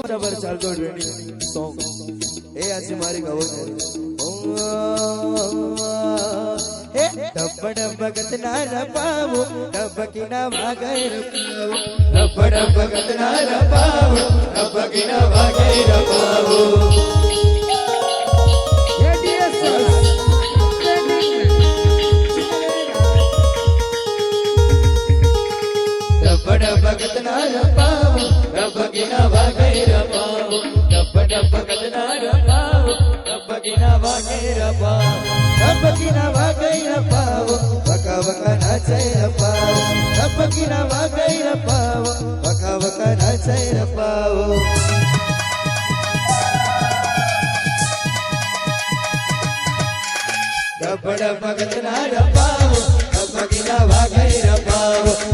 बराबर चालतो trending song हे अशी मारी गाव हे डब्ब डब्ब गतना रपावो डब्ब किना भागै रपावो डब्ब डब्ब गतना रपावो डब्ब किना भागै रपावो ये डीएस डब्ब डब्ब गतना रपावो डब्ब किना भागै रपावो डब्ब डब्ब गतना रपावो डब्ब किना भागै रपावो डब्ब किना भागै रपावो वका वका नाचै रपावो डब्ब किना भागै रपावो वका वका नाचै रपावो डब्ब डब्ब गतना रपावो डब्ब किना भागै रपावो